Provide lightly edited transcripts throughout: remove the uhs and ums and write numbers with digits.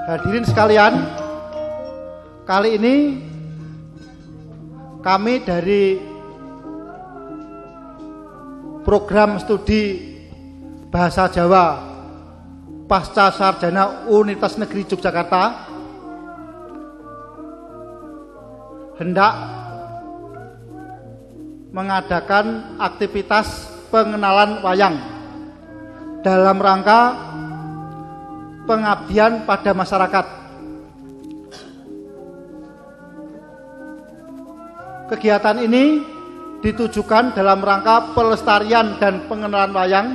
Hadirin sekalian, kali ini kami dari program studi Bahasa Jawa Pasca Sarjana Universitas Negeri Yogyakarta hendak mengadakan aktivitas pengenalan wayang dalam rangka pengabdian pada masyarakat. Kegiatan ini ditujukan dalam rangka pelestarian dan pengenalan wayang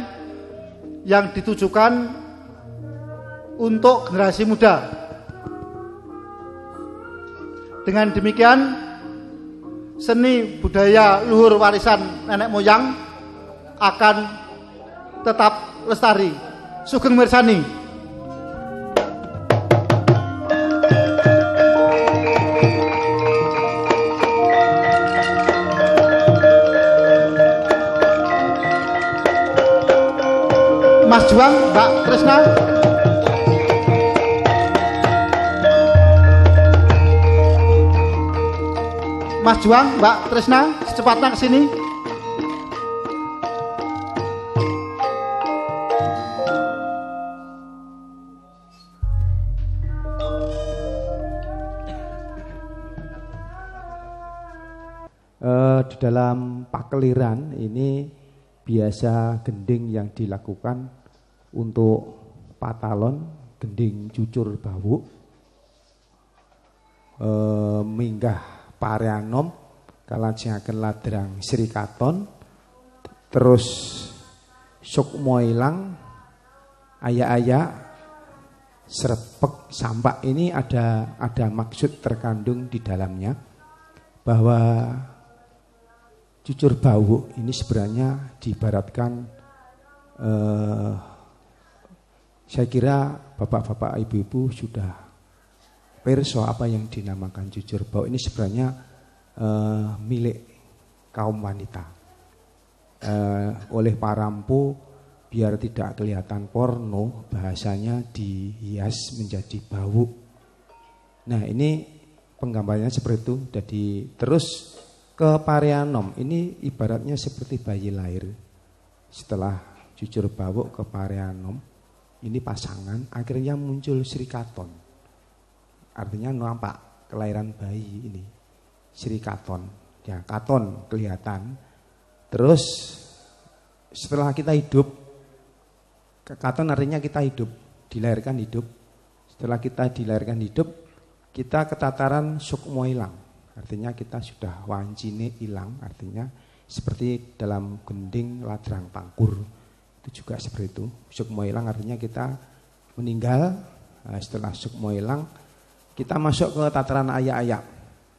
yang ditujukan untuk generasi muda. Dengan demikian, seni budaya luhur warisan nenek moyang akan tetap lestari. Sugeng mirsani. Mas Juang, Mbak Tresna. Mas Juang, Mbak Tresna, secepatnya ke sini. Di dalam pakeliran ini biasa gending yang dilakukan untuk patalon, gending cucur bawuk, minggah pareanom, kalajengaken ladrang srikaton, terus sukma ilang, ayak-ayak, srepek, sampak. Ini ada maksud terkandung di dalamnya bahwa cucur bawuk ini sebenarnya diibaratkan saya kira bapak-bapak ibu-ibu sudah perso apa yang dinamakan cucur bawuk. Ini sebenarnya milik kaum wanita. Oleh para empu biar tidak kelihatan porno, bahasanya dihias menjadi bawuk. Nah, ini penggambarannya seperti itu. Jadi terus ke pareanom ini ibaratnya seperti bayi lahir. Setelah cucur bawuk ke pareanom, ini pasangan, akhirnya muncul srikaton. Artinya nampak kelahiran bayi ini. Srikaton, ya katon kelihatan. Terus setelah kita hidup, katon artinya kita hidup, dilahirkan hidup. Setelah kita dilahirkan hidup, kita ketataran sukma ilang. Artinya kita sudah wancine hilang, artinya seperti dalam gending ladrang pangkur. Itu juga seperti itu. Sukma ilang artinya kita meninggal. Setelah sukma ilang, kita masuk ke tataran ayak-ayak.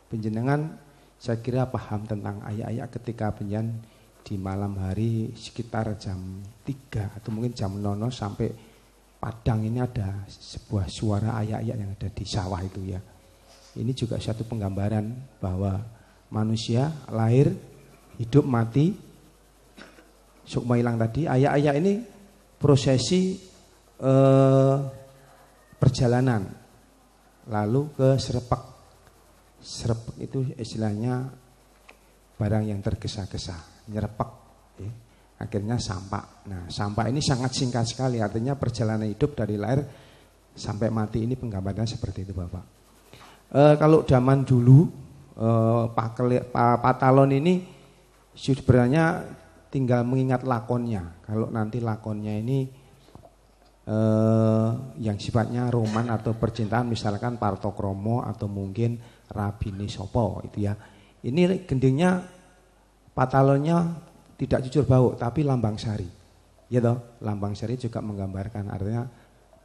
Penjenengan saya kira paham tentang ayak-ayak ketika penjen di malam hari sekitar jam 3 atau mungkin jam 00 sampai Padang ini ada sebuah suara ayak-ayak yang ada di sawah itu ya. Ini juga satu penggambaran bahwa manusia lahir, hidup, mati, sukma ilang tadi. Ayak-ayak ini prosesi perjalanan, lalu ke srepek. Srepek itu istilahnya barang yang tergesa-gesa, nyerepek. Ya. Akhirnya sampak. Nah, sampak ini sangat singkat sekali, artinya perjalanan hidup dari lahir sampai mati. Ini penggambarannya seperti itu, Bapak. Kalau zaman dulu patalon ini sebenarnya tinggal mengingat lakonnya. Kalau nanti lakonnya ini yang sifatnya roman atau percintaan, misalkan Partokromo atau mungkin Rabini Sopo itu ya. Ini gendingnya patalonnya tidak cucur bawuk tapi lambang sari. Ya toh, lambang sari juga menggambarkan artinya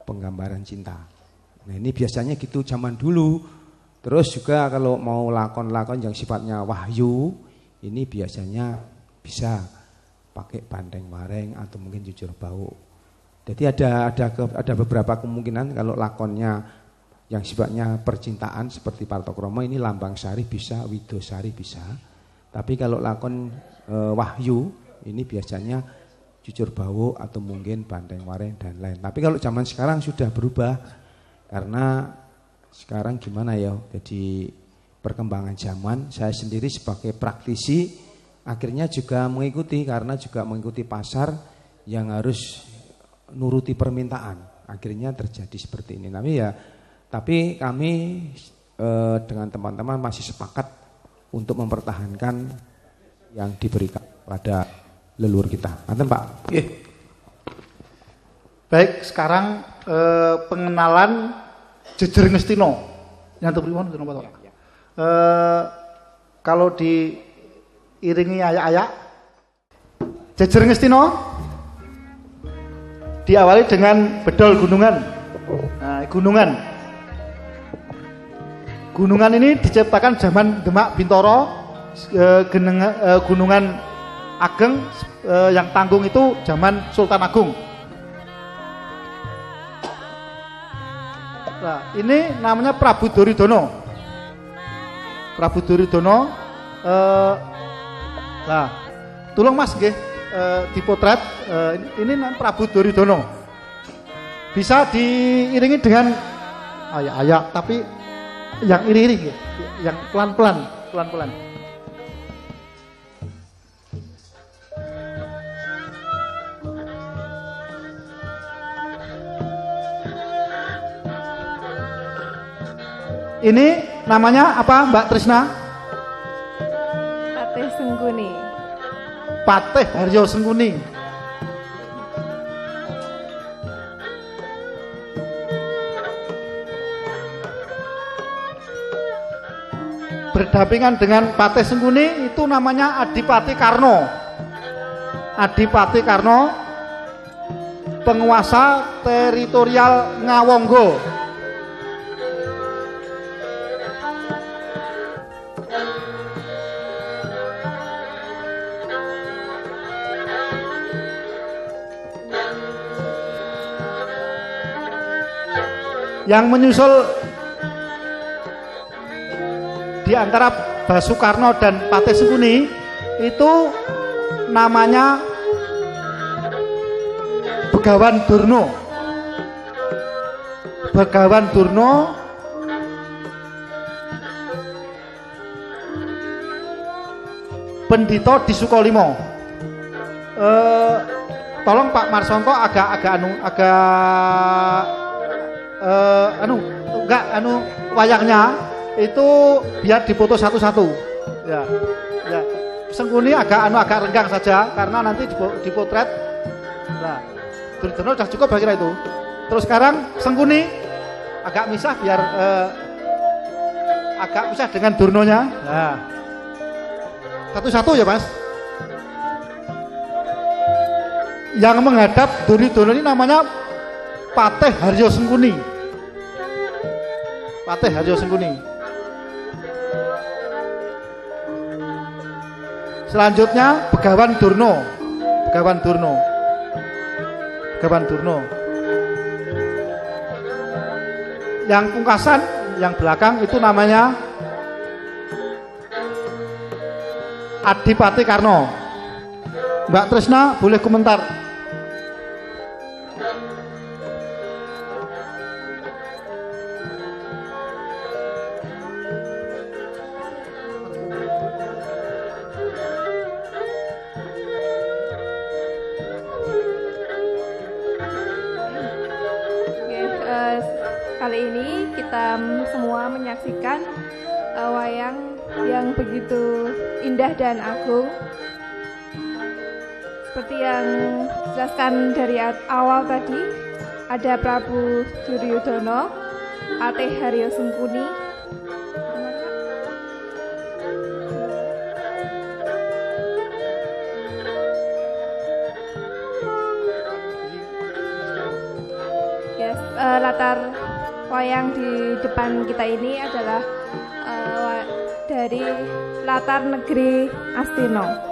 penggambaran cinta. Nah, ini biasanya gitu zaman dulu. Terus juga kalau mau lakon-lakon yang sifatnya wahyu, ini biasanya bisa pakai bandeng wareng atau mungkin cucur bawuk. Jadi ada beberapa kemungkinan kalau lakonnya yang sifatnya percintaan seperti Partokromo ini lambang sari bisa, widosari bisa. Tapi kalau lakon wahyu ini biasanya cucur bawuk atau mungkin bandeng wareng dan lain. Tapi kalau zaman sekarang sudah berubah. Karena sekarang gimana ya, jadi perkembangan zaman, saya sendiri sebagai praktisi akhirnya juga mengikuti, karena juga mengikuti pasar yang harus nuruti permintaan. Akhirnya terjadi seperti ini. Tapi kami dengan teman-teman masih sepakat untuk mempertahankan yang diberikan pada leluhur kita. Nanti Pak. Baik, sekarang pengenalan Jejer Ngestino. Yang pripun Pak? Kalau diiringi ayak-ayak, Jejer Ngestino diawali dengan bedol gunungan. Nah, gunungan ini diciptakan zaman Demak Bintoro, gunungan ageng yang tanggung itu zaman Sultan Agung. Nah, ini namanya Prabu Duryudono. Nah, tolong Mas nggih dipotret. Ini Prabu Duryudono. Bisa diiringi dengan ayak-ayak, tapi yang iri-iri, yang pelan-pelan. Ini namanya apa Mbak Trisna? Patih Sengkuni. Patih Haryo Sengkuni. Berdampingan dengan Patih Sengkuni itu namanya Adipati Karno. Adipati Karno, penguasa teritorial Ngawonggo. Yang menyusul di antara Basukarno dan Patih Sengkuni itu namanya Begawan Durna. Pendito di Sukolimo. Tolong Pak Marsonto agak wayangnya itu biar dipoto satu-satu. Ya. Sengkuni agak renggang saja karena nanti dipotret. Nah, Duryudono sudah cukup kira itu. Terus sekarang Sengkuni agak misah biar agak misah dengan Durnonya. Nah. Satu-satu ya, Mas. Yang menghadap Duryudono ini namanya Patih Haryo Sengkuni. Selanjutnya Begawan Durna. Yang pungkasan, yang belakang itu namanya Adipati Karno. Mbak Trisna boleh komentar. Kali ini kita semua menyaksikan wayang yang begitu indah dan agung. Seperti yang dijelaskan dari awal tadi, ada Prabu Duryudono, Patih Haryo Sengkuni, latar wayang di depan kita ini adalah dari latar negeri Astino.